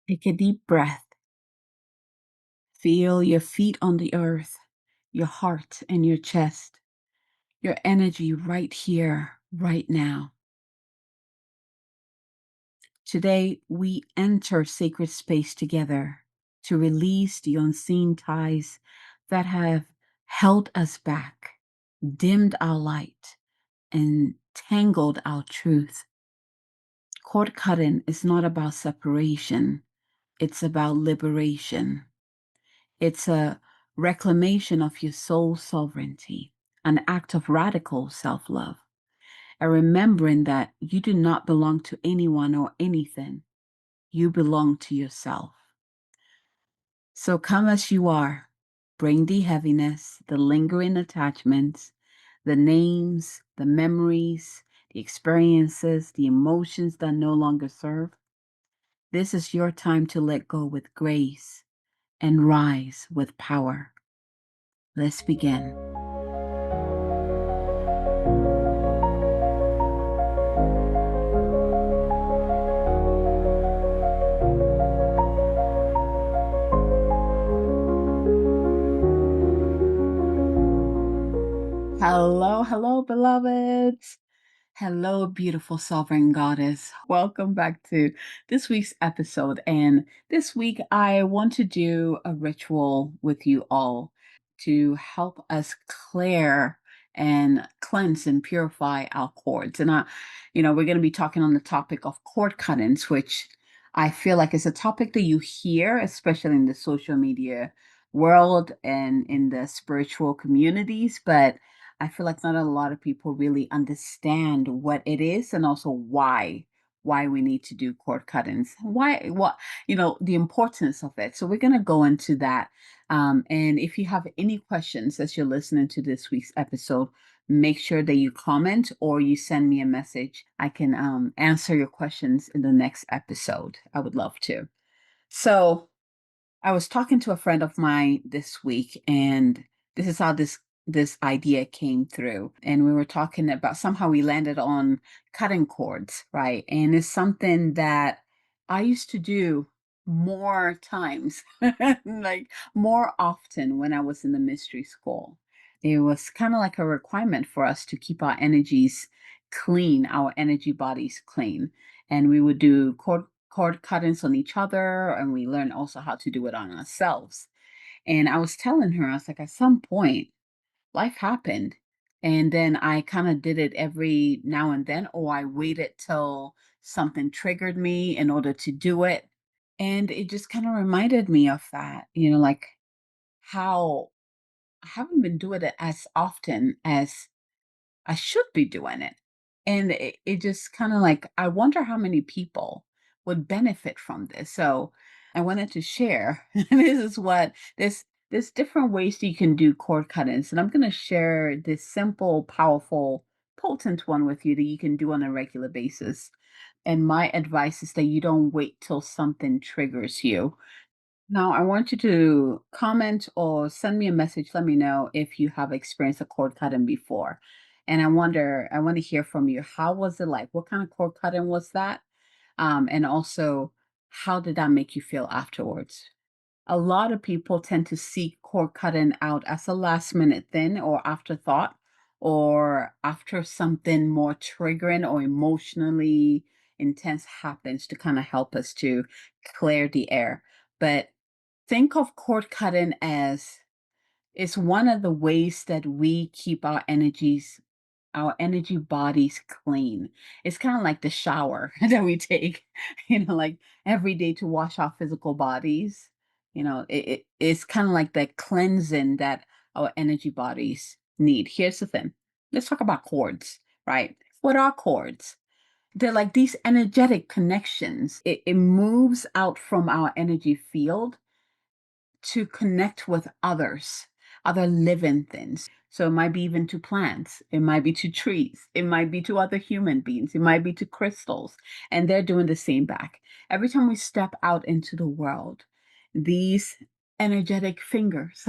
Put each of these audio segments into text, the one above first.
Take a deep breath. Feel your feet on the earth, your heart and your chest, your energy right here, right now. Today, we enter sacred space together to release the unseen ties that have held us back, dimmed our light, and tangled our truth. Cord cutting is not about separation, it's about liberation. It's a reclamation of your soul sovereignty, an act of radical self love, a remembering that you do not belong to anyone or anything. You belong to yourself. So come as you are. Bring the heaviness, the lingering attachments, the names, the memories, the experiences, the emotions that no longer serve. This is your time to let go with grace and rise with power. Let's begin. Hello, hello, beloveds. Hello, beautiful sovereign goddess. Welcome back to this week's episode. And this week, I want to do a ritual with you all to help us clear and cleanse and purify our cords. And we're going to be talking on the topic of cord cuttings, which I feel like is a topic that you hear, especially in the social media world and in the spiritual communities, but I feel like not a lot of people really understand what it is and also why we need to do cord cuttings. Why what the importance of it. So we're gonna go into that. And if you have any questions as you're listening to this week's episode, make sure that you comment or you send me a message. I can answer your questions in the next episode. I would love to. So I was talking to a friend of mine this week, and this is how this idea came through. And we were talking about somehow we landed on cutting cords, right? And it's something that I used to do more times, like more often when I was in the mystery school. It was kind of like a requirement for us to keep our energies clean, our energy bodies clean. And we would do cord cuttings on each other, and we learned also how to do it on ourselves. And I was telling her, I was like, at some point, life happened. And then I kind of did it every now and then, or I waited till something triggered me in order to do it. And it just kind of reminded me of that, like how I haven't been doing it as often as I should be doing it. And it just kind of like, I wonder how many people would benefit from this. So I wanted to share. This is what there's different ways that you can do cord cuttings. And I'm going to share this simple, powerful, potent one with you that you can do on a regular basis. And my advice is that you don't wait till something triggers you. Now, I want you to comment or send me a message. Let me know if you have experienced a cord cutting before. And I want to hear from you. How was it like? What kind of cord cutting was that? And also, how did that make you feel afterwards? A lot of people tend to seek cord cutting out as a last minute thing or afterthought or after something more triggering or emotionally intense happens to kind of help us to clear the air. But think of cord cutting as it's one of the ways that we keep our energy bodies clean. It's kind of like the shower that we take, like every day to wash our physical bodies. It's kind of like the cleansing that our energy bodies need. Here's the thing. Let's talk about cords, right? What are cords? They're like these energetic connections. It moves out from our energy field to connect with others, other living things. So it might be even to plants, it might be to trees, it might be to other human beings, it might be to crystals, and they're doing the same back. Every time we step out into the world, these energetic fingers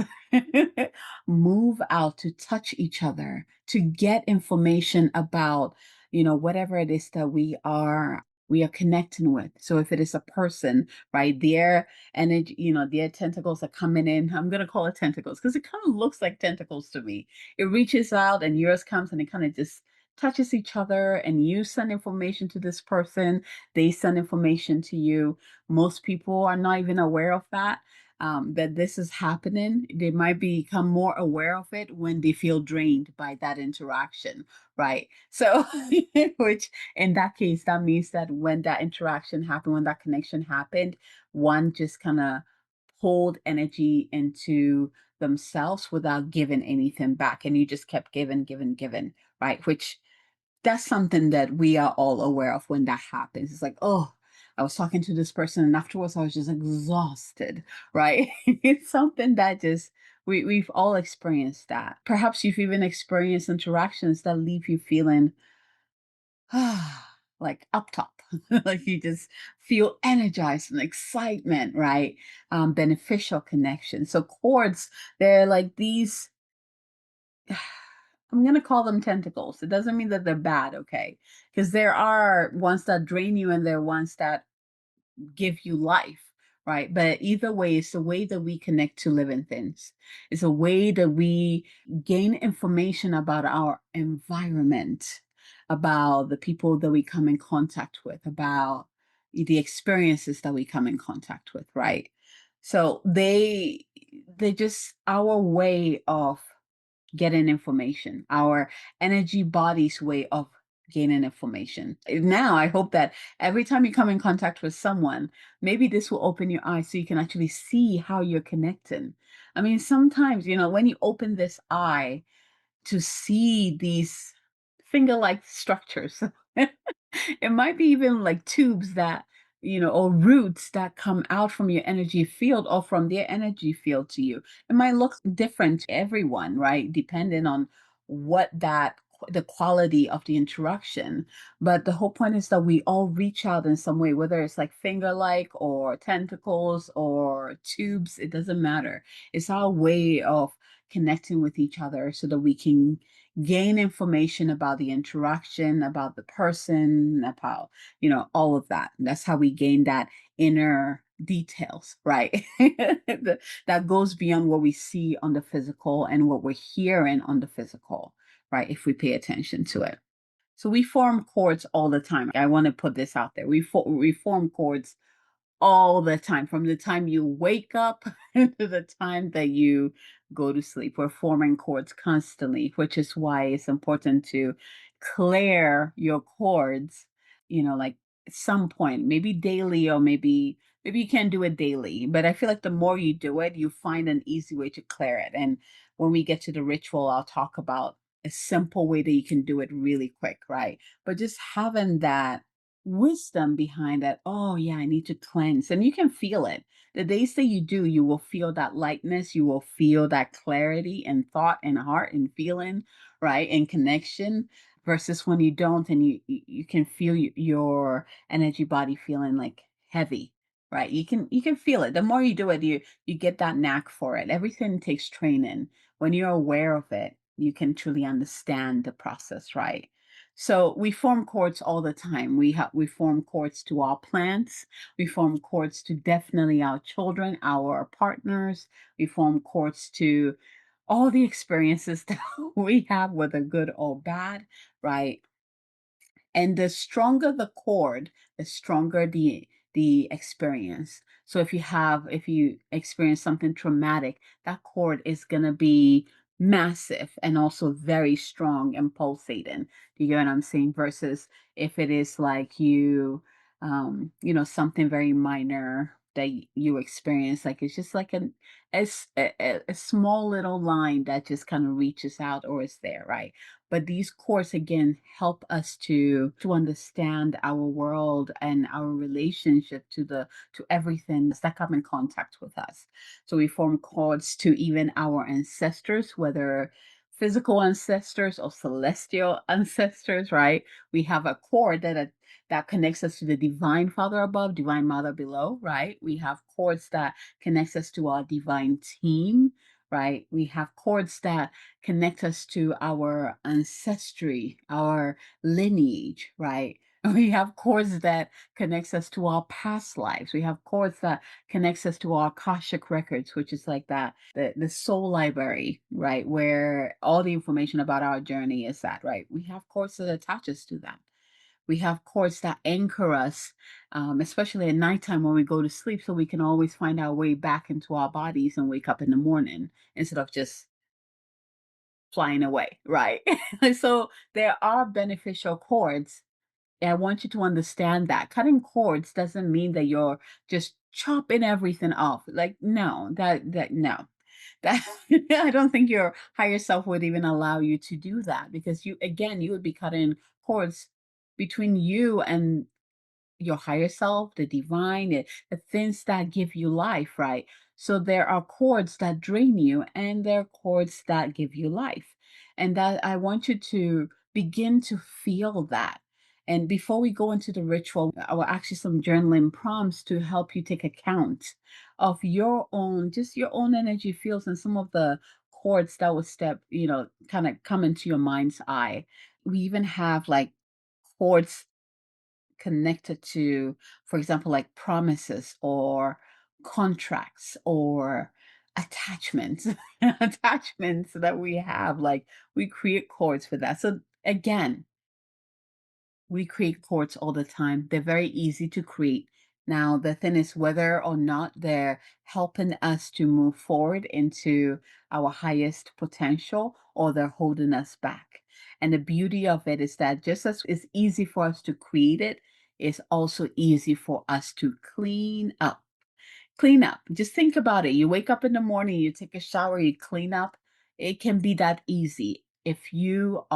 move out to touch each other, to get information about, whatever it is that we are we are connecting with. So if it is a person, right, their energy, their tentacles are coming in. I'm gonna call it tentacles because it kind of looks like tentacles to me. It reaches out and yours comes and it kind of just touches each other, and you send information to this person, they send information to you. Most people are not even aware of that this is happening. They might become more aware of it when they feel drained by that interaction, right? So, which in that case, that means that when that interaction happened, when that connection happened, one just kind of pulled energy into themselves without giving anything back. And you just kept giving, giving, giving, right? Which that's something that we are all aware of when that happens. It's like, oh, I was talking to this person and afterwards I was just exhausted, right? It's something that just we've all experienced that. Perhaps you've even experienced interactions that leave you feeling like up top, like you just feel energized and excitement, right? Beneficial connection. So chords, they're like these I'm gonna call them tentacles. It doesn't mean that they're bad, okay? Because there are ones that drain you and there are ones that give you life, right? But either way, it's the way that we connect to living things. It's a way that we gain information about our environment, about the people that we come in contact with, about the experiences that we come in contact with, right? So they just our way of getting information, our energy body's way of gaining information. Now, I hope that every time you come in contact with someone, maybe this will open your eyes so you can actually see how you're connecting. I mean, sometimes, when you open this eye to see these finger-like structures. It might be even like tubes that, or roots that come out from your energy field or from their energy field to you. It might look different to everyone, right? Depending on what the quality of the interaction. But the whole point is that we all reach out in some way, whether it's like finger-like or tentacles or tubes, it doesn't matter. It's our way of connecting with each other so that we can gain information about the interaction, about the person, about, all of that. That's how we gain that inner details, right? That goes beyond what we see on the physical and what we're hearing on the physical, right? If we pay attention to it. So we form chords all the time. I want to put this out there. We form chords all the time, from the time you wake up to the time that you go to sleep. We're forming cords constantly, which is why it's important to clear your cords, like at some point, maybe daily or maybe you can't do it daily, but I feel like the more you do it, you find an easy way to clear it. And when we get to the ritual, I'll talk about a simple way that you can do it really quick, right? But just having that wisdom behind that. Oh, yeah, I need to cleanse. And you can feel it. The days that you do, you will feel that lightness, you will feel that clarity and thought and heart and feeling, right? And connection versus when you don't and you can feel your energy body feeling like heavy, right? You can feel it. The more you do it, you get that knack for it. Everything takes training. When you're aware of it, you can truly understand the process, right? So we form cords all the time. We form cords to our plants. We form cords to definitely our children, our partners. We form cords to all the experiences that we have, whether good or bad, right? And the stronger the cord, the stronger the experience. So if you experience something traumatic, that cord is going to be massive and also very strong and pulsating. Do you get what I'm saying? Versus if it is like something very minor that you experience, like it's just like a small little line that just kind of reaches out or is there, right? But these cores again help us to understand our world and our relationship to everything that come in contact with us. So we form cords to even our ancestors, whether physical ancestors or celestial ancestors, right? We have a cord that connects us to the divine father above, divine mother below, right? We have cords that connects us to our divine team, right? We have cords that connect us to our ancestry, our lineage, right? We have cords that connects us to our past lives. We have cords that connects us to our Akashic records, which is like that the soul library, right? Where all the information about our journey is at, right? We have cords that attach us to that. We have cords that anchor us, especially at nighttime when we go to sleep, so we can always find our way back into our bodies and wake up in the morning instead of just flying away, right? So there are beneficial cords. I want you to understand that cutting cords doesn't mean that you're just chopping everything off. Like, no, no. That I don't think your higher self would even allow you to do that because you again, you would be cutting cords between you and your higher self, the divine, the things that give you life, right? So there are chords that drain you and there are chords that give you life. And that I want you to begin to feel that. And before we go into the ritual, I will ask you some journaling prompts to help you take account of your own, just your own energy fields and some of the chords that will kind of come into your mind's eye. We even have like chords connected to, for example, like promises or contracts or attachments, attachments that we have. Like we create cords for that. So again, we create cords all the time. They're very easy to create. Now, the thing is whether or not they're helping us to move forward into our highest potential or they're holding us back. And the beauty of it is that just as it's easy for us to create it, it's also easy for us to clean up. Clean up. Just think about it. You wake up in the morning, you take a shower, you clean up. It can be that easy if you're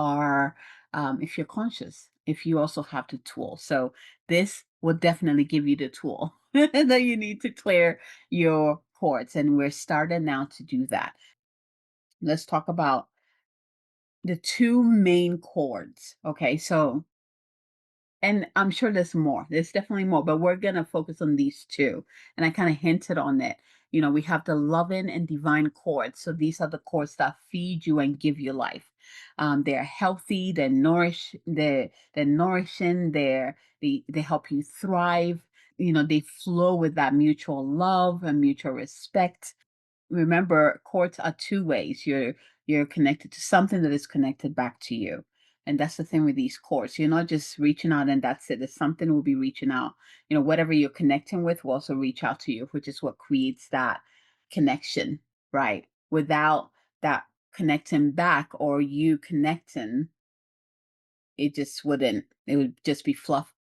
conscious, if you also have the tool. So this will definitely give you the tool that you need to clear your ports. And we're starting now to do that. Let's talk about the two main chords. Okay, so and I'm sure there's more. There's definitely more, but we're gonna focus on these two. And I kind of hinted on it. You know, we have the loving and divine chords. So these are the chords that feed you and give you life. They're healthy. They're nourishing. They help you thrive. You know, they flow with that mutual love and mutual respect. Remember, cords are two ways. You're connected to something that is connected back to you. And that's the thing with these cords. You're not just reaching out and that's it. There's something will be reaching out. You know, whatever you're connecting with will also reach out to you, which is what creates that connection, right? Without that connecting back or you connecting, it just wouldn't. It would just be fluff,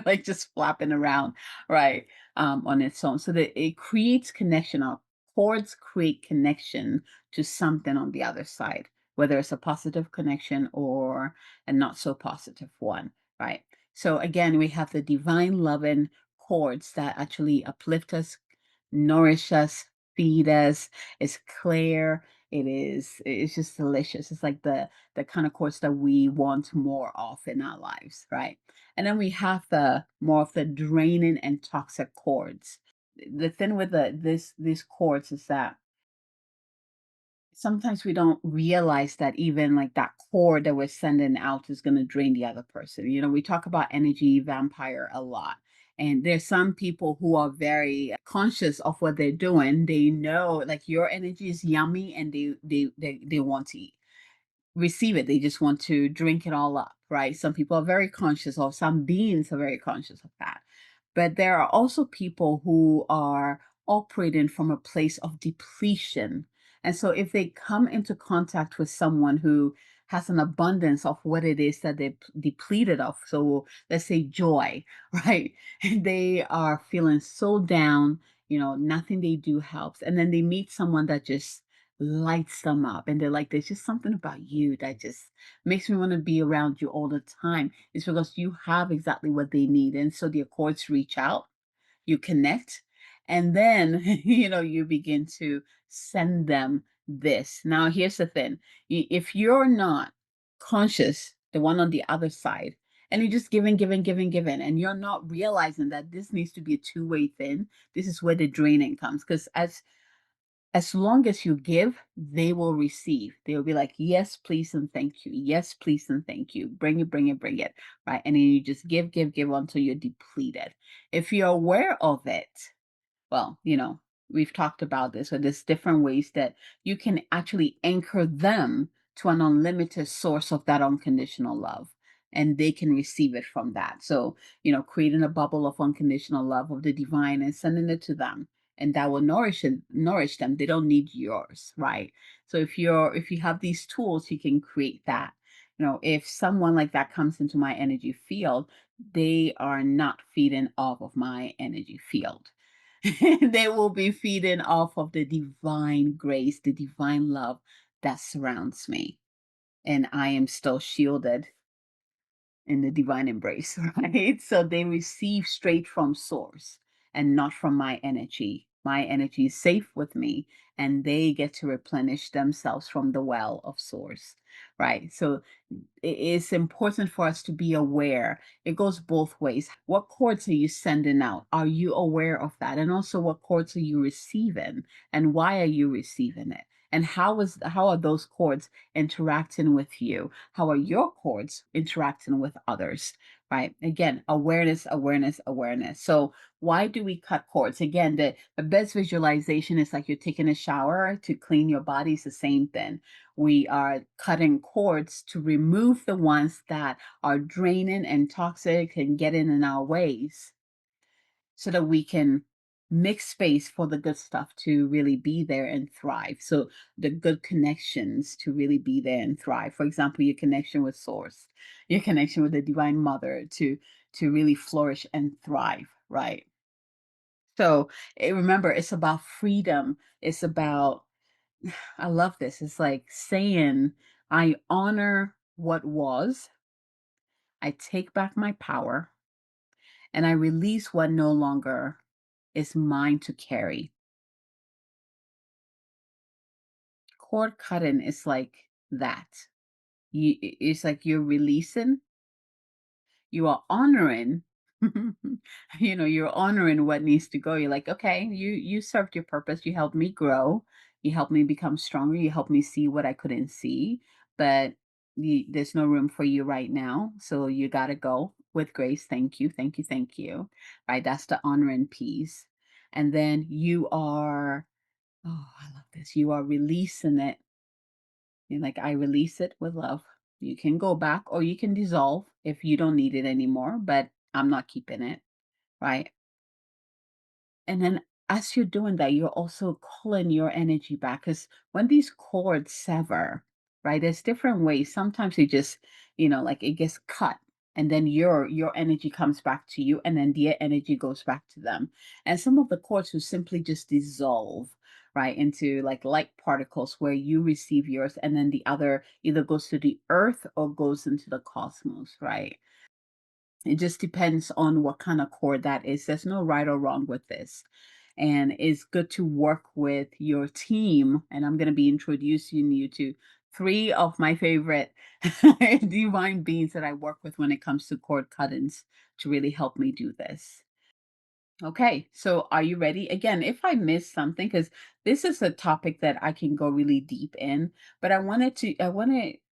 like just flapping around, right, on its own. So that it creates connection. Our chords create connection to something on the other side, whether it's a positive connection or a not so positive one, right? So again, we have the divine loving chords that actually uplift us, nourish us, feed us. It's clear. It's just delicious. It's like the kind of course that we want more of in our lives, right? And then we have the more of the draining and toxic chords. The thing with these chords is that sometimes we don't realize that even like that cord that we're sending out is going to drain the other person. You know, we talk about energy vampire a lot. And there's some people who are very conscious of what they're doing. They know like your energy is yummy and they want to receive it. They just want to drink it all up, right? Some people are very conscious of, some beings are very conscious of that. But there are also people who are operating from a place of depletion. And so if they come into contact with someone who has an abundance of what it is that they're depleted of, so let's say joy, right? And they are feeling so down, you know, nothing they do helps. And then they meet someone that just lights them up and they're like, there's just something about you that just makes me want to be around you all the time. It's because you have exactly what they need. And so the accords reach out, you connect, and then you begin to send them this. Now here's the thing. If you're not conscious, the one on the other side, and you're just giving, and you're not realizing that this needs to be a two-way thing, this is where the draining comes. Because As long as you give, they will receive. They'll be like, yes, please, and thank you. Yes, please, and thank you. Bring it, bring it, bring it. Right. And then you just give, give, give until you're depleted. If you're aware of it, well, we've talked about this, so there's different ways that you can actually anchor them to an unlimited source of that unconditional love. And they can receive it from that. So, creating a bubble of unconditional love of the divine and sending it to them. And that will nourish them. They don't need yours, right? So if you have these tools, you can create that. If someone like that comes into my energy field, they are not feeding off of my energy field. They will be feeding off of the divine grace, the divine love that surrounds me. And I am still shielded in the divine embrace, right? So they receive straight from source and not from my energy. My energy is safe with me and they get to replenish themselves from the well of source, right? So it is important for us to be aware. It goes both ways. What chords are you sending out? Are you aware of that? And also what chords are you receiving and why are you receiving it? And how are those chords interacting with you? How are your chords interacting with others? Right? Again, awareness, awareness, awareness. So why do we cut cords? Again, the best visualization is like you're taking a shower to clean your body. It's the same thing. We are cutting cords to remove the ones that are draining and toxic and getting in our ways so that we can make space for the good stuff to really be there and thrive. So the good connections to really be there and thrive. For example, your connection with source, your connection with the divine mother to really flourish and thrive, right? So remember, it's about freedom. It's about, I love this. It's like saying, I honor what was, I take back my power, and I release what no longer is mine to carry. Cord cutting is like that. It's like you're releasing, you are honoring, you're honoring what needs to go. You're like, okay, you served your purpose. You helped me grow. You helped me become stronger. You helped me see what I couldn't see. But there's no room for you right now. So you gotta go with grace. Thank you. Thank you. Thank you. Right. That's the honoring piece. And then you are, oh, I love this. You are releasing it. You're like, I release it with love. You can go back or you can dissolve if you don't need it anymore, but I'm not keeping it, right? And then as you're doing that, you're also calling your energy back. Because when these cords sever, right, there's different ways. Sometimes it just, like it gets cut. And then your energy comes back to you, and then their energy goes back to them. And some of the cords will simply just dissolve, right, into like light particles where you receive yours, and then the other either goes to the earth or goes into the cosmos, right? It just depends on what kind of cord that is. There's no right or wrong with this. And it's good to work with your team. And I'm going to be introducing you to three of my favorite divine beings that I work with when it comes to cord cuttings to really help me do this. Okay, so are you ready? Again, if I miss something, because this is a topic that I can go really deep in, but I wanted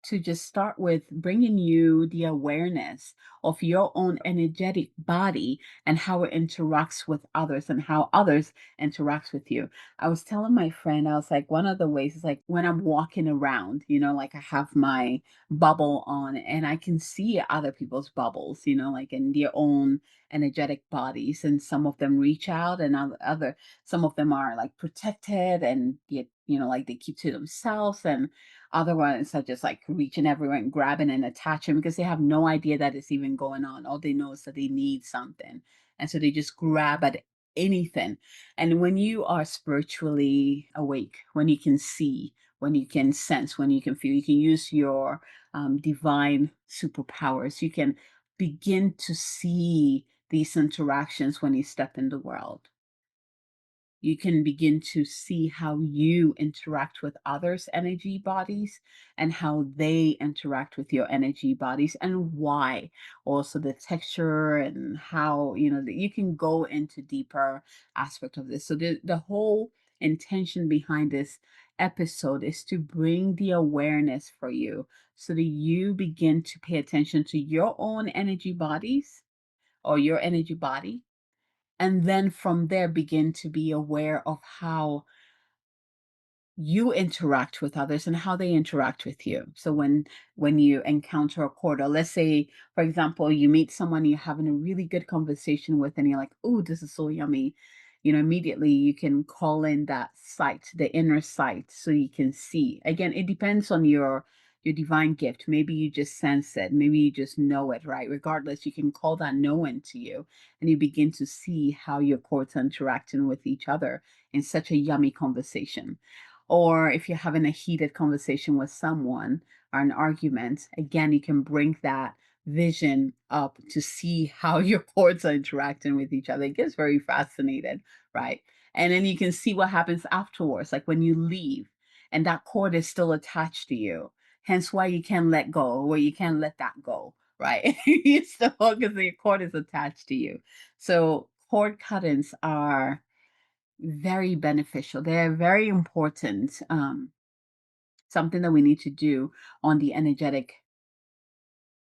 to just start with bringing you the awareness of your own energetic body and how it interacts with others and how others interacts with you. I was telling my friend, I was like, one of the ways is like when I'm walking around, like I have my bubble on and I can see other people's bubbles, like in their own energetic bodies, and some of them reach out and other some of them are like protected and yet like they keep to themselves, and other ones are just like reaching everywhere and grabbing and attaching because they have no idea that it's even going on. All they know is that they need something, and so they just grab at anything. And when you are spiritually awake, when you can see, when you can sense, when you can feel, you can use your divine superpowers. You can begin to see these interactions when you step in the world. You can begin to see how you interact with others' energy bodies and how they interact with your energy bodies and why. Also the texture and how, that you can go into deeper aspect of this. So the whole intention behind this episode is to bring the awareness for you so that you begin to pay attention to your own energy bodies or your energy body. And then from there, begin to be aware of how you interact with others and how they interact with you. So when you encounter a cord, or let's say, for example, you meet someone you're having a really good conversation with, and you're like, "Oh, this is so yummy," immediately you can call in that sight, the inner sight, so you can see. Again, it depends on your divine gift. Maybe you just sense it, maybe you just know it, right? Regardless, you can call that knowing to you, and you begin to see how your cords are interacting with each other in such a yummy conversation. Or if you're having a heated conversation with someone or an argument, again, you can bring that vision up to see how your chords are interacting with each other. It gets very fascinated, right? And then you can see what happens afterwards, like when you leave and that cord is still attached to you. Hence why you can't let go, or you can't let that go, right? You still, because your cord is attached to you. So cord cuttings are very beneficial. They're very important. Something that we need to do on the energetic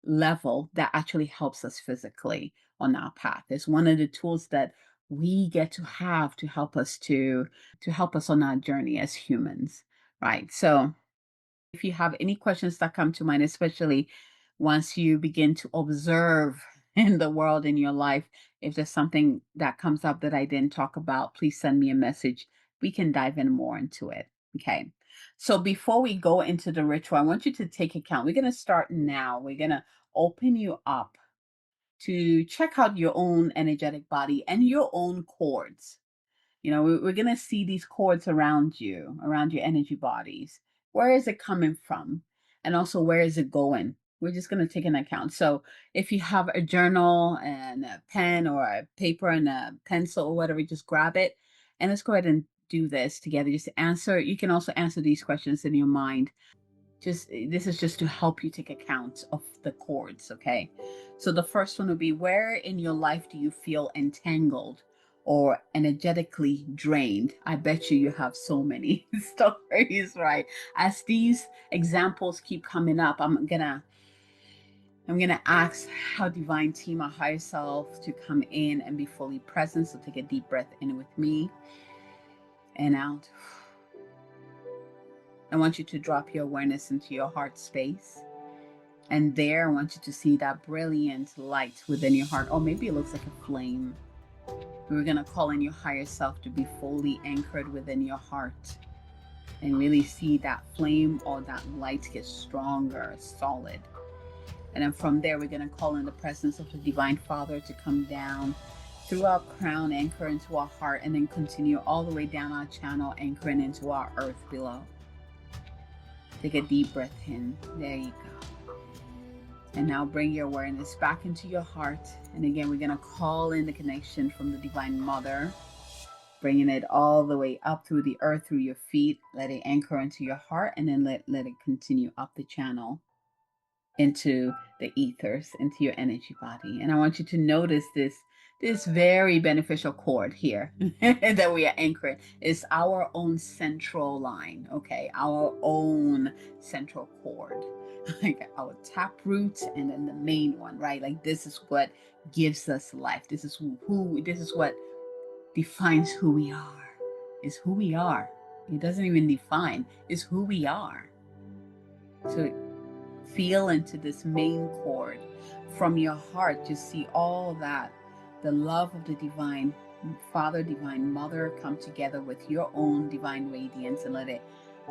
level that actually helps us physically on our path. It's one of the tools that we get to help us to help us on our journey as humans, right? So if you have any questions that come to mind, especially once you begin to observe in the world, in your life, if there's something that comes up that I didn't talk about, please send me a message. We can dive in more into it. Okay. So before we go into the ritual, I want you to take account. We're going to start now. We're going to open you up to check out your own energetic body and your own cords. We're going to see these cords around you, around your energy bodies. Where is it coming from? And also, where is it going? We're just going to take an account. So if you have a journal and a pen or a paper and a pencil or whatever, just grab it. And let's go ahead and do this together. Just answer. You can also answer these questions in your mind. This is just to help you take account of the chords, okay? So the first one would be, where in your life do you feel entangled or energetically drained? I bet you have so many stories, right? As these examples keep coming up, I'm gonna ask how divine team, our higher self, to come in and be fully present. So take a deep breath in with me and out. I want you to drop your awareness into your heart space. And there, I want you to see that brilliant light within your heart. Or maybe it looks like a flame. We're going to call in your higher self to be fully anchored within your heart. And really see that flame or that light get stronger, solid. And then from there, we're going to call in the presence of the Divine Father to come down through our crown, anchor into our heart, and then continue all the way down our channel, anchoring into our earth below. Take a deep breath in. There you go. And now bring your awareness back into your heart. And again, we're going to call in the connection from the Divine Mother, bringing it all the way up through the earth, through your feet. Let it anchor into your heart, and then let it continue up the channel into the ethers, into your energy body. And I want you to notice this very beneficial cord here that we are anchoring is our own central line, okay? Our own central cord, like our tap root and then the main one, right? Like this is what gives us life. This is this is what defines who we are, is who we are. It doesn't even define, it's who we are. So feel into this main cord from your heart. Just see all that the love of the Divine Father, Divine Mother come together with your own divine radiance and let it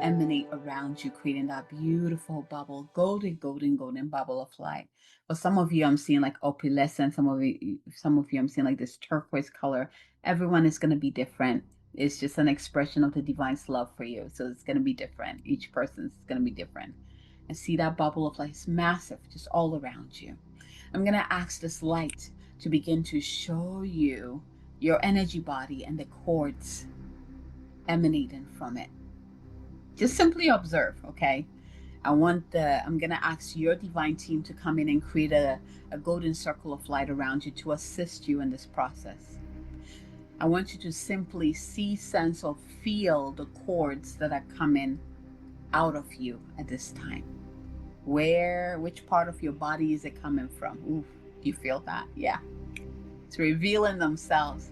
emanate around you, creating that beautiful bubble, golden, golden, golden bubble of light. For some of you, I'm seeing like opalescent. Some of you, I'm seeing like this turquoise color. Everyone is going to be different. It's just an expression of the divine's love for you. So it's going to be different. Each person's going to be different. And see that bubble of light. It's massive, just all around you. I'm going to ask this light to begin to show you your energy body and the cords emanating from it. Just simply observe, okay? I'm going to ask your divine team to come in and create a golden circle of light around you to assist you in this process. I want you to simply see, sense, or feel the cords that are coming out of you at this time. Which part of your body is it coming from? Ooh, you feel that? Yeah. It's revealing themselves.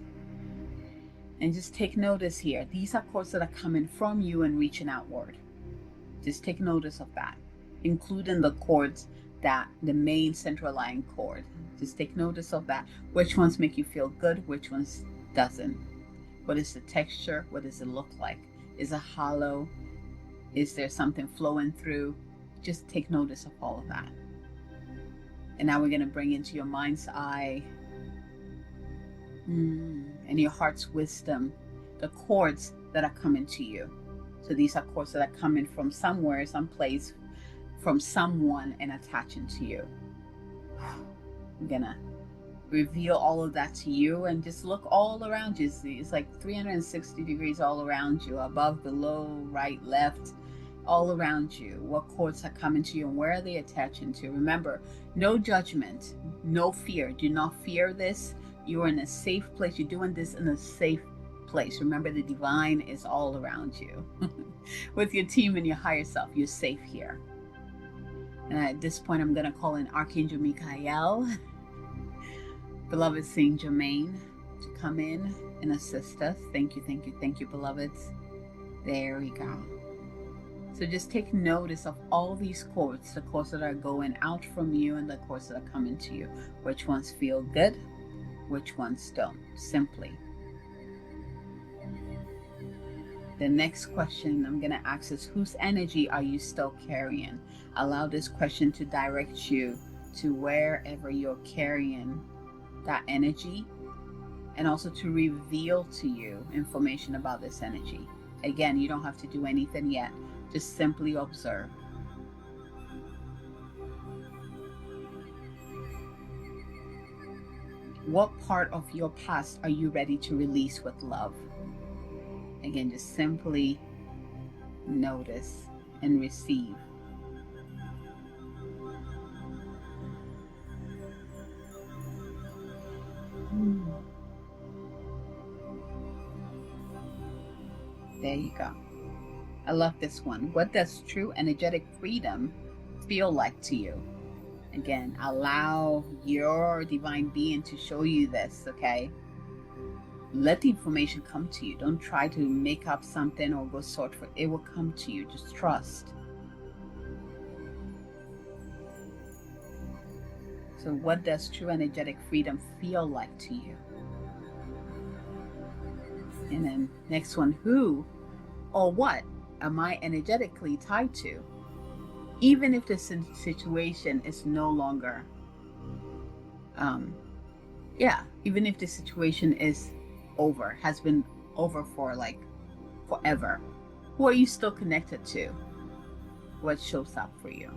And just take notice here. These are cords that are coming from you and reaching outward. Just take notice of that, including the cords that the main central line cord. Just take notice of that. Which ones make you feel good? Which ones doesn't? What is the texture? What does it look like? Is it hollow? Is there something flowing through? Just take notice of all of that. And now we're going to bring into your mind's eye and your heart's wisdom the cords that are coming to you. So these are cords that are coming from somewhere, someplace, from someone and attaching to you. I'm going to reveal all of that to you and just look all around you. See, it's like 360 degrees all around you, above, below, right, left, all around you. What cords are coming to you and where are they attaching to? Remember, no judgment, no fear. Do not fear this. You are in a safe place. You're doing this in a safe place. Remember, the divine is all around you. With your team and your higher self, you're safe here. And at this point, I'm going to call in Archangel Michael, beloved Saint Germain, to come in and assist us. Thank you, thank you, thank you, beloveds. There we go. So just take notice of all these cords, the cords that are going out from you and the cords that are coming to you. Which ones feel good? Which ones don't? Simply. The next question I'm going to ask is, whose energy are you still carrying? Allow this question to direct you to wherever you're carrying that energy, and also to reveal to you information about this energy. Again, you don't have to do anything yet. Just simply observe. What part of your past are you ready to release with love? Again, just simply notice and receive. There you go. I love this one. What does true energetic freedom feel like to you? Again, allow your divine being to show you this, okay? Let the information come to you. Don't try to make up something or go sort for it. It will come to you. Just trust. So what does true energetic freedom feel like to you? And then next one, who or what am I energetically tied to? Even if the situation is no longer, even if the situation is over, has been over for like forever, who are you still connected to? What shows up for you?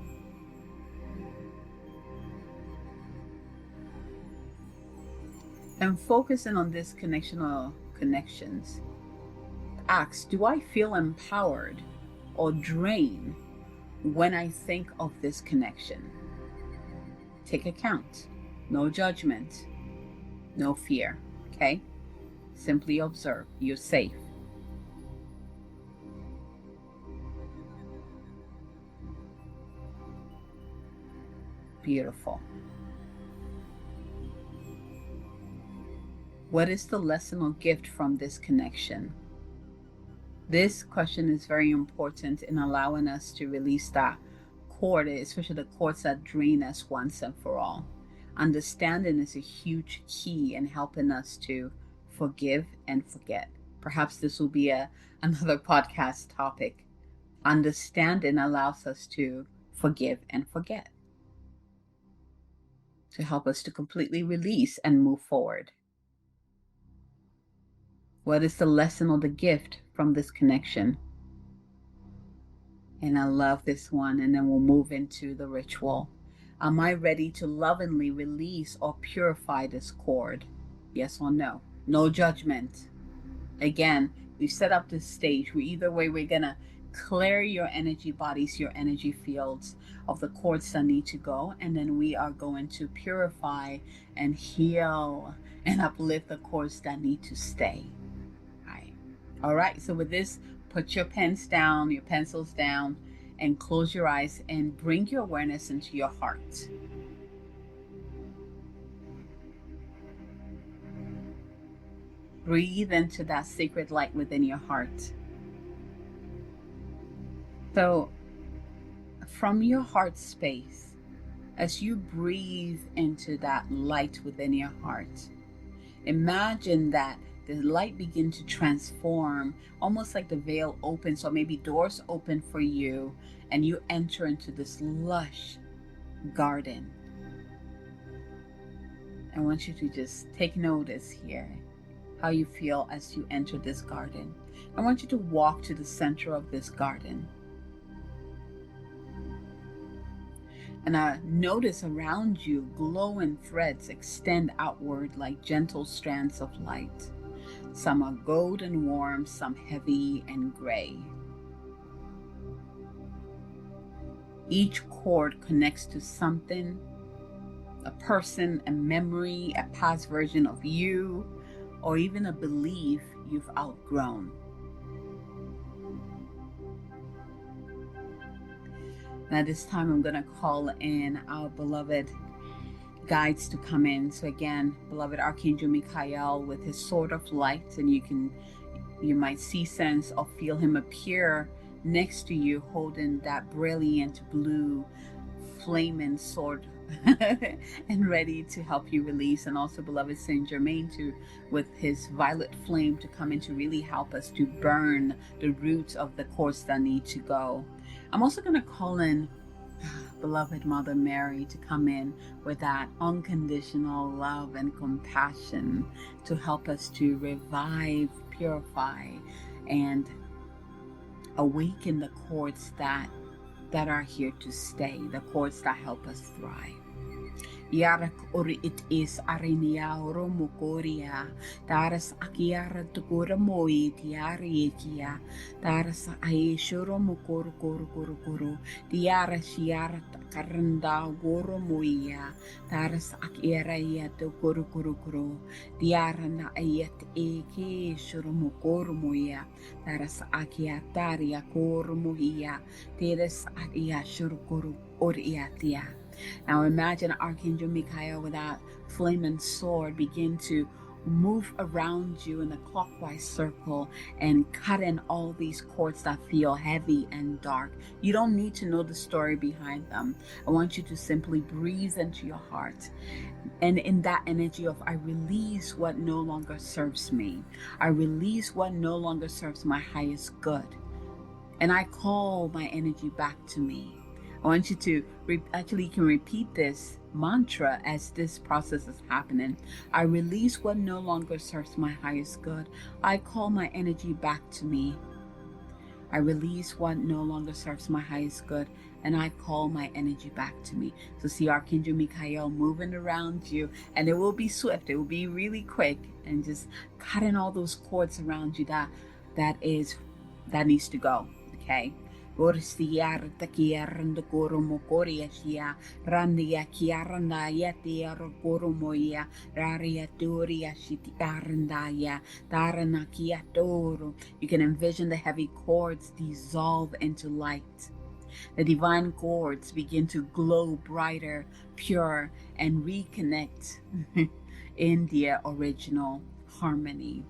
And focusing on this connection or connections, ask, do I feel empowered or drained when I think of this connection? Take account. No judgment, no fear, okay? Simply observe. You're safe. Beautiful. What is the lesson or gift from this connection? This question is very important in allowing us to release that cord, especially the cords that drain us once and for all. Understanding is a huge key in helping us to forgive and forget. Perhaps this will be another podcast topic. Understanding allows us to forgive and forget, to help us to completely release and move forward. What is the lesson or the gift from this connection? And I love this one. And then we'll move into the ritual. Am I ready to lovingly release or purify this cord? Yes or no? No judgment. Again, we set up this stage. Either way, we're going to clear your energy bodies, your energy fields of the cords that need to go. And then we are going to purify and heal and uplift the cords that need to stay. Right. All right. So with this, put your pens down, your pencils down, and close your eyes and bring your awareness into your heart. Breathe into that sacred light within your heart. So from your heart space, as you breathe into that light within your heart, imagine that the light begin to transform, almost like the veil opens, or maybe doors open for you, and you enter into this lush garden. I want you to just take notice here how you feel as you enter this garden. I want you to walk to the center of this garden. And notice around you glowing threads extend outward like gentle strands of light. Some are golden warm, some heavy and gray. Each cord connects to something, a person, a memory, a past version of you, or even a belief you've outgrown. Now this time I'm going to call in our beloved guides to come in. So again, beloved Archangel Michael with his sword of light, and you might see, sense, or feel him appear next to you holding that brilliant blue flaming sword and ready to help you release. And also beloved Saint Germain with his violet flame to come in to really help us to burn the roots of the cords that need to go. I'm also going to call in beloved Mother Mary to come in with that unconditional love and compassion to help us to revive, purify, and awaken the cords that are here to stay, the cords that help us thrive. Yarak ori it is arinia romukoria, taras akiara tukura moi tiari ekia, taras aeshuro mukuru kuru kuru kuru, tiara shiara karanda goro moia, taras akiara ia tukuru kuru kuru, tiara na ayat eke shuru mukuru moia, taras akiataria kuru moia, teres atia shuru kuru oriatia. Now imagine Archangel Michael with that flaming sword begin to move around you in a clockwise circle and cut in all these cords that feel heavy and dark. You don't need to know the story behind them. I want you to simply breathe into your heart. And in that energy of, I release what no longer serves me. I release what no longer serves my highest good. And I call my energy back to me. I want you to actually you can repeat this mantra as this process is happening. I release what no longer serves my highest good. I call my energy back to me. I release what no longer serves my highest good, and I call my energy back to me. So see Archangel Michael moving around you, and it will be swift. It will be really quick, and just cutting all those cords around you that needs to go. Okay. Orsiar takiaranda koromokoria shia randia kiaranda yatia koromoya raria toria shiti arandaya tarana kiatoro. You can envision the heavy cords dissolve into light. The divine cords begin to glow brighter, pure, and reconnect in their original harmony.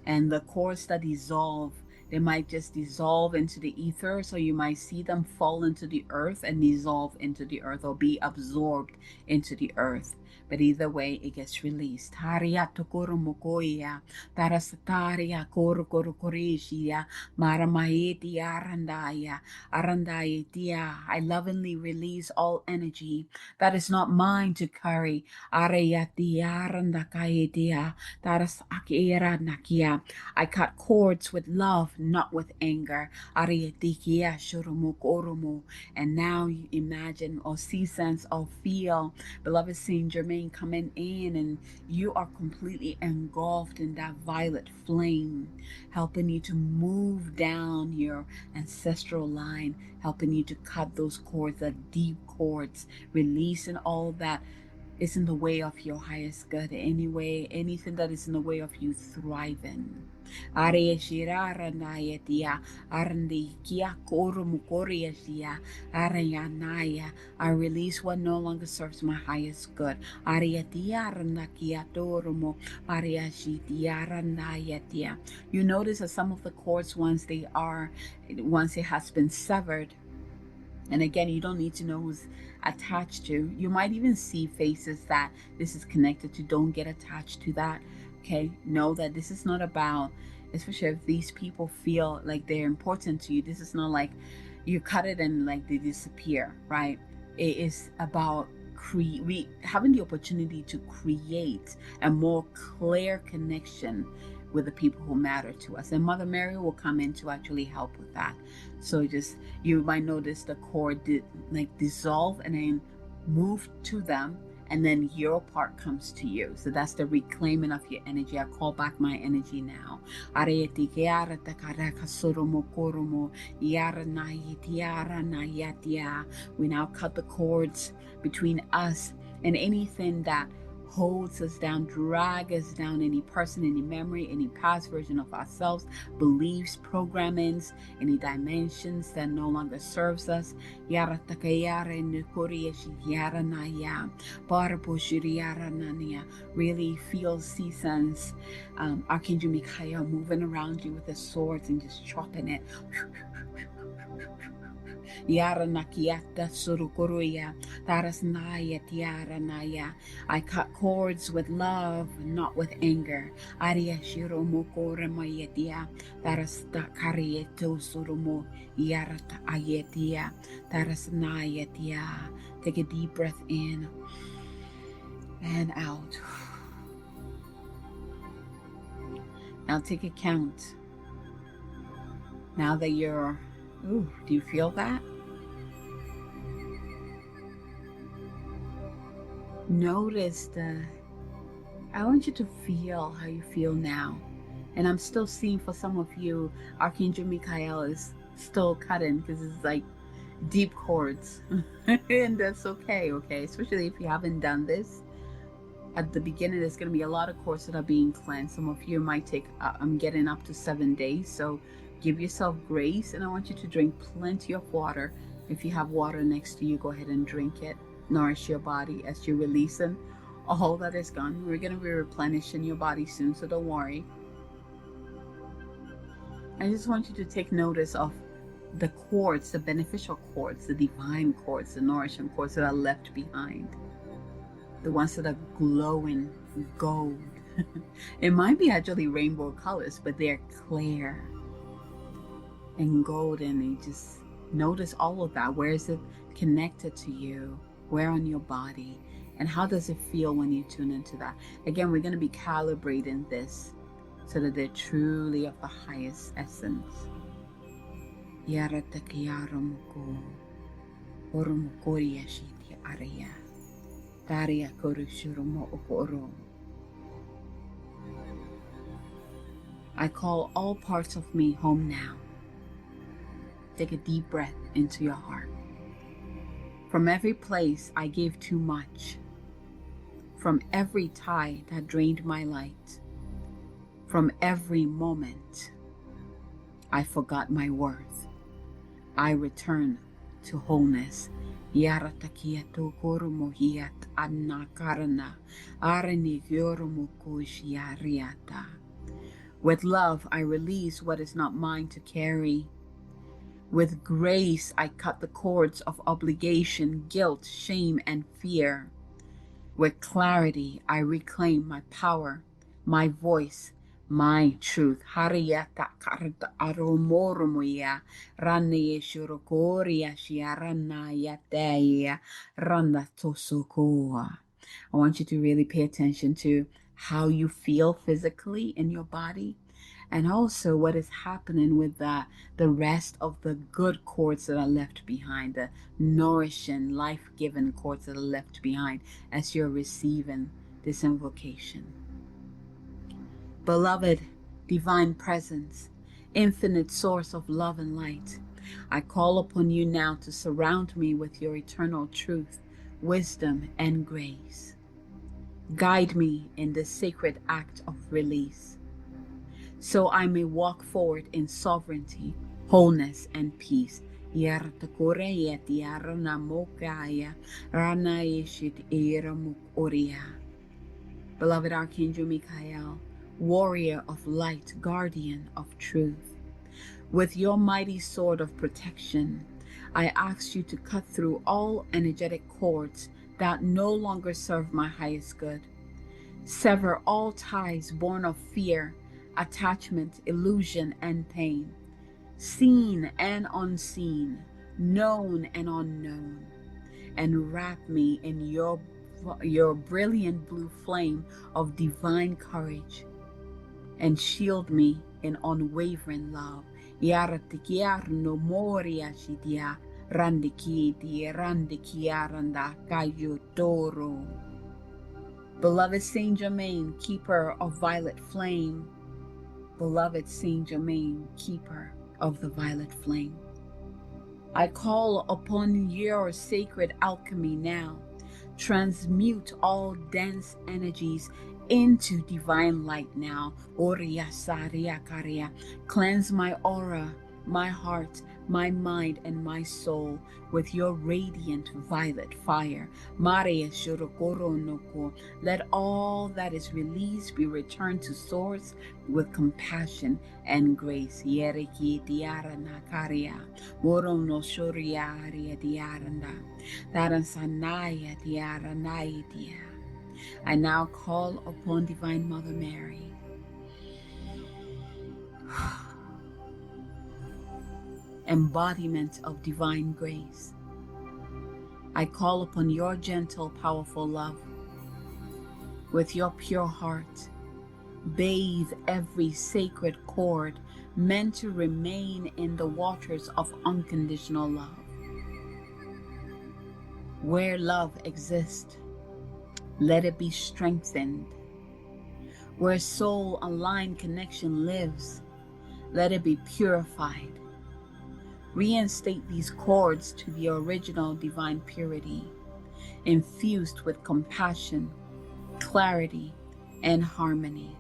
And the cords that dissolve, they might just dissolve into the ether, so you might see them fall into the earth and dissolve into the earth or be absorbed into the earth. But either way, it gets released. I lovingly release all energy that is not mine to carry. I cut cords with love, not with anger. Arietikia shurumukoromo. And now you imagine or see, sense or feel, beloved Saint Germain coming in, and you are completely engulfed in that violet flame, helping you to move down your ancestral line, helping you to cut those cords, the deep cords, releasing all that is in the way of your highest good anyway, anything that is in the way of you thriving. Are shirara nayatia, arndi kia korumu koriatia, arayanaya. I release what no longer serves my highest good. Ariatia ranakia torumo, ariashitiara nayatia. You notice that some of the cords, once it has been severed, and again, you don't need to know who's attached to. You might even see faces that this is connected to. Don't get attached to that. Okay. Know that this is not about, especially if these people feel like they're important to you. This is not like you cut it and like they disappear, right? It is about having the opportunity to create a more clear connection with the people who matter to us. And Mother Mary will come in to actually help with that. So just, you might notice the cord dissolve and then move to them, and then your part comes to you. So that's the reclaiming of your energy. I call back my energy now. We now cut the cords between us and anything that holds us down, drag us down, any person, any memory, any past version of ourselves, beliefs, programmings, any dimensions that no longer serves us. Really feel, see, sense Archangel Michael moving around you with his swords and just chopping it. Yara nakiata surukuruya, tarasnaya tiara naya. I cut cords with love, not with anger. Aria shiromokora mayetia, tarasta karieto surumo, yarata ayetia, tarasnaya tia. Take a deep breath in and out. Now take a count. Now that you're, ooh, do you feel that? Notice I want you to feel how you feel now. And I'm still seeing for some of you, Archangel Michael is still cutting because it's like deep chords. And that's okay, especially if you haven't done this. At the beginning, there's going to be a lot of cords that are being cleansed. Some of you might take, I'm getting up to 7 days. So give yourself grace. And I want you to drink plenty of water. If you have water next to you, go ahead and drink it. Nourish your body as you're releasing all that is gone. We're going to be replenishing your body soon, so don't worry. I just want you to take notice of the cords, the beneficial cords, the divine cords, the nourishing cords that are left behind. The ones that are glowing gold. It might be actually rainbow colors, but they're clear and golden. And just notice all of that. Where is it connected to you? Where on your body? And how does it feel when you tune into that? Again, we're going to be calibrating this so that they're truly of the highest essence. I call all parts of me home now. Take a deep breath into your heart. From every place I gave too much. From every tie that drained my light. From every moment I forgot my worth. I return to wholeness. With love, I release what is not mine to carry. With grace, I cut the cords of obligation, guilt, shame, and fear. With clarity, I reclaim my power, my voice, my truth. Hariyata karta aromoromoya rane shurokoria shiarana yateya randa tosokoa. I want you to really pay attention to how you feel physically in your body. And also what is happening with the rest of the good cords that are left behind, the nourishing, life-giving cords that are left behind as you're receiving this invocation. Beloved, divine presence, infinite source of love and light, I call upon you now to surround me with your eternal truth, wisdom, and grace. Guide me in this sacred act of release, so I may walk forward in sovereignty, wholeness, and peace. Beloved Archangel Michael, warrior of light, guardian of truth, with your mighty sword of protection, I ask you to cut through all energetic cords that no longer serve my highest good. Sever all ties born of fear, attachment, illusion, and pain, seen and unseen, known and unknown, and wrap me in your brilliant blue flame of divine courage, and shield me in unwavering love. Yaratikiar no moria shidia randiki randikiaranda kayo toro. Beloved Saint Germain, keeper of violet flame, beloved Saint Germain, keeper of the violet flame, I call upon your sacred alchemy now. Transmute all dense energies into divine light now. Oriya Saria Karia. Cleanse my aura, my heart, my mind, and my soul with your radiant violet fire. Maria Shurokoro Noko. Let all that is released be returned to source with compassion and grace. Yereki Diara Nakaria. Moro no Shoria Aria Diaranda. Taransanaya Diaranaya Dia. I now call upon Divine Mother Mary, embodiment of divine grace. I call upon your gentle, powerful love. With your pure heart, bathe every sacred cord meant to remain in the waters of unconditional love. Where love exists, let it be strengthened. Where soul-aligned connection lives, let it be purified. Reinstate these cords to the original divine purity, infused with compassion, clarity, and harmony.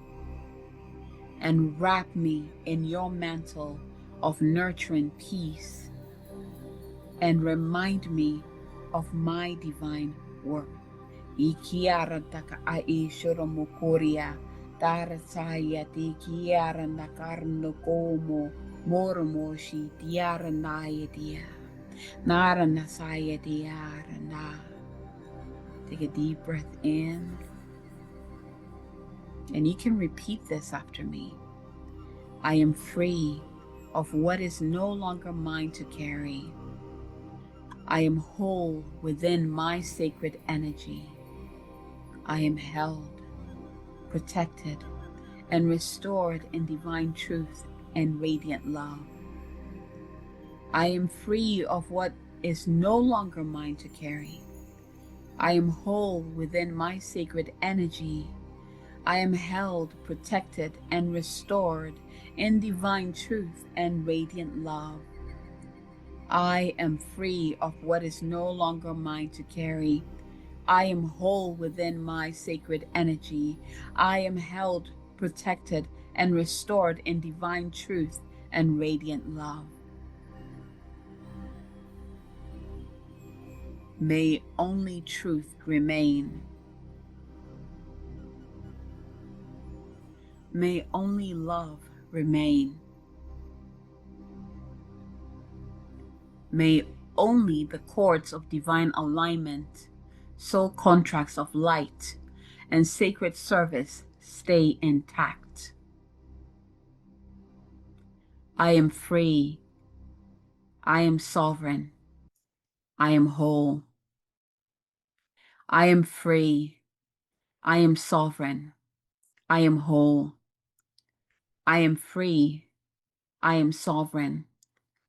And wrap me in your mantle of nurturing peace, and remind me of my divine work. Ikiara taka ai shoromokoria, tarasaya te kiara nakarno como, moromoshi tiara naya dia, nara nasaya tiara na. Take a deep breath in, and you can repeat this after me. I am free of what is no longer mine to carry. I am whole within my sacred energy. I am held, protected, and restored in divine truth and radiant love. I am free of what is no longer mine to carry. I am whole within my sacred energy. I am held, protected, and restored in divine truth and radiant love. I am free of what is no longer mine to carry. I am whole within my sacred energy. I am held, protected, and restored in divine truth and radiant love. May only truth remain. May only love remain. May only the cords of divine alignment, soul contracts of light, and sacred service stay intact. I am free. I am sovereign. I am whole. I am free. I am sovereign. I am whole. I am free. I am sovereign.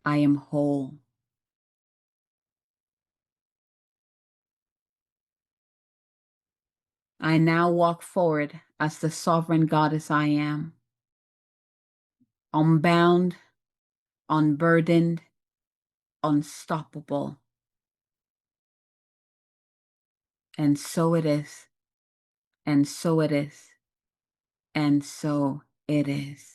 I am whole. I now walk forward as the sovereign goddess I am, unbound, unburdened, unstoppable. And so it is, and so it is, and so it is.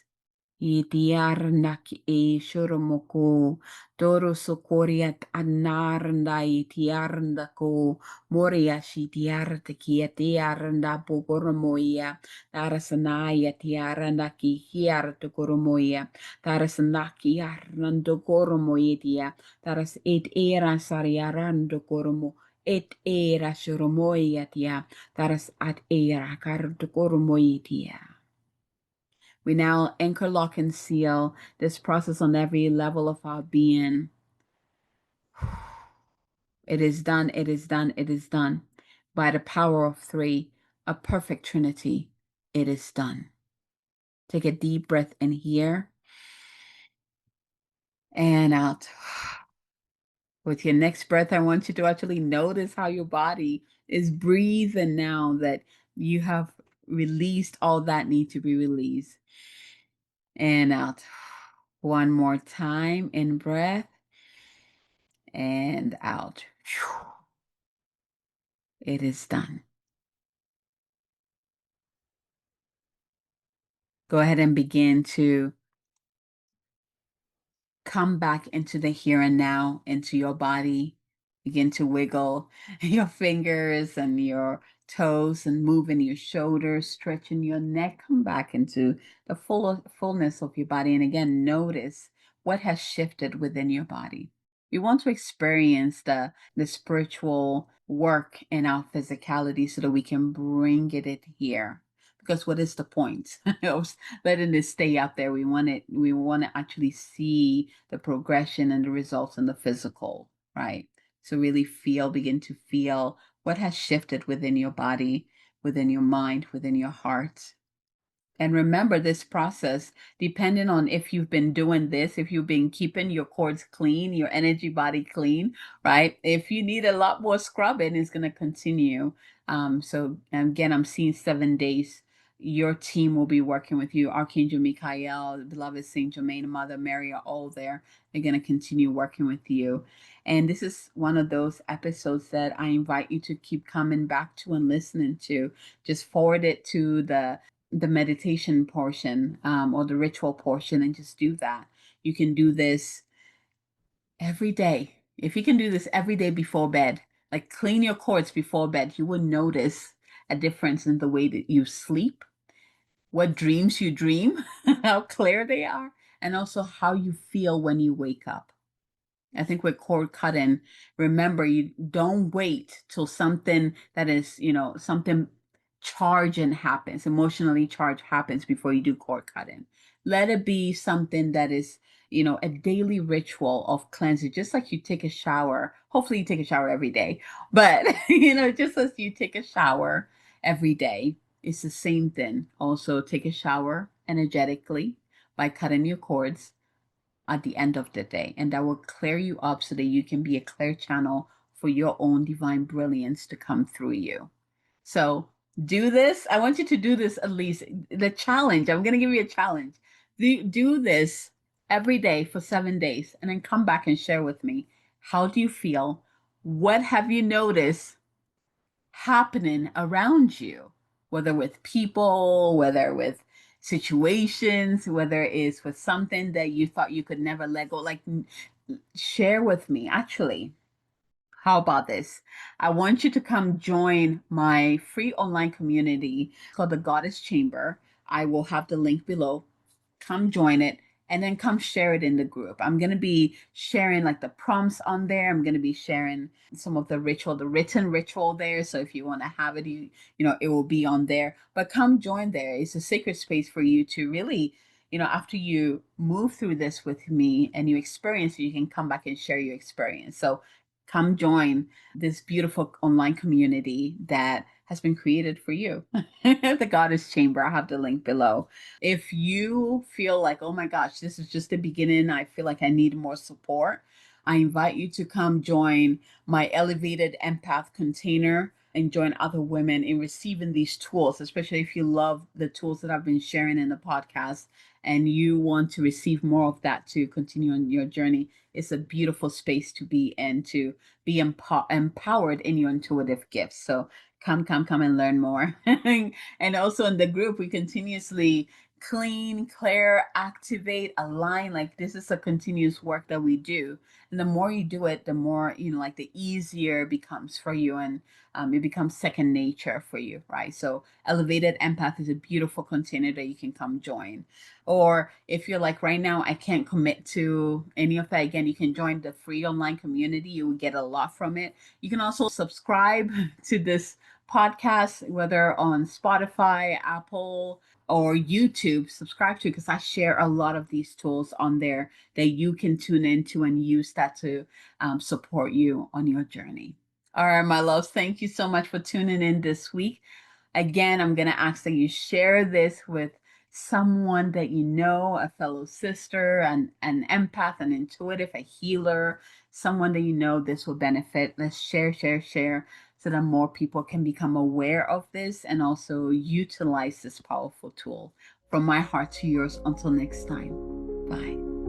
Itiarnak e shurumoko, Doro sokoriat anarnda itiarndako, Moria shitiarte kietiarnda pogoromoia, Tarasanaya tiarndaki hiarto koromoia, Tarasanaki arnando koromoitia, Taras et era sariarando koromo, et era shurumoiatia, Taras at era carto koromoitia. We now anchor, lock, and seal this process on every level of our being. It is done, it is done, it is done. By the power of three, a perfect trinity, it is done. Take a deep breath in here and out. With your next breath, I want you to actually notice how your body is breathing now that you have released all that need to be released. And out. One more time in breath and out. It is done. Go ahead and begin to come back into the here and now, into your body. Begin to wiggle your fingers and your toes and moving your shoulders, stretching your neck. Come back into the fullness of your body. And again, notice what has shifted within your body. We want to experience the spiritual work in our physicality so that we can bring it here. Because what is the point of letting this stay out there? We want to actually see the progression and the results in the physical, right? So really begin to feel what has shifted within your body, within your mind, within your heart. And remember this process, depending on if you've been doing this, if you've been keeping your cords clean, your energy body clean, right? If you need a lot more scrubbing, it's going to continue. So again, I'm seeing 7 days. Your team will be working with you. Archangel Michael, beloved Saint Germain, and Mother Mary are all there. They're going to continue working with you. And this is one of those episodes that I invite you to keep coming back to and listening to. Just forward it to the meditation portion or the ritual portion and just do that. You can do this every day. If you can do this every day before bed, like clean your cords before bed, you will notice a difference in the way that you sleep, what dreams you dream, how clear they are, and also how you feel when you wake up. I think with cord cutting, remember, you don't wait till something that is, something charging happens, emotionally charged happens before you do cord cutting. Let it be something that is, a daily ritual of cleansing, just like you take a shower. Hopefully you take a shower every day, but, just as you take a shower every day, it's the same thing. Also take a shower energetically by cutting your cords at the end of the day, and that will clear you up so that you can be a clear channel for your own divine brilliance to come through you. So do this. I want you to do this at least. The challenge, I'm going to give you a challenge. Do this every day for 7 days and then come back and share with me. How do you feel? What have you noticed happening around you, whether with people, whether with situations, whether it's with something that you thought you could never let go? Like, share with me. Actually, how about this? I want you to come join my free online community called the Goddess Chamber. I will have the link below. Come join it and then come share it in the group. I'm going to be sharing like the prompts on there. I'm going to be sharing some of the ritual, the written ritual there. So if you want to have it, it will be on there. But come join there. It's a sacred space for you to really, after you move through this with me and you experience it, you can come back and share your experience. So come join this beautiful online community that has been created for you. The Goddess Chamber. I have the link below. If you feel like, oh my gosh, this is just the beginning, I feel like I need more support, I invite you to come join my elevated empath container and join other women in receiving these tools, especially if you love the tools that I've been sharing in the podcast and you want to receive more of that to continue on your journey. It's a beautiful space to be in, to be empowered in your intuitive gifts. So come and learn more. And also in the group, we continuously clean, clear, activate, align. Like this is a continuous work that we do. And the more you do it, the more, like the easier it becomes for you. And it becomes second nature for you, right? So elevated empath is a beautiful container that you can come join. Or if you're like, right now, I can't commit to any of that, again, you can join the free online community. You will get a lot from it. You can also subscribe to this podcast, whether on Spotify, Apple, or YouTube. Subscribe to, because I share a lot of these tools on there that you can tune into and use that to support you on your journey. All right, my loves, thank you so much for tuning in this week. Again, I'm going to ask that you share this with someone that you know, a fellow sister, an empath, an intuitive, a healer, someone that you know this will benefit. Let's share so that more people can become aware of this and also utilize this powerful tool. From my heart to yours, until next time. Bye.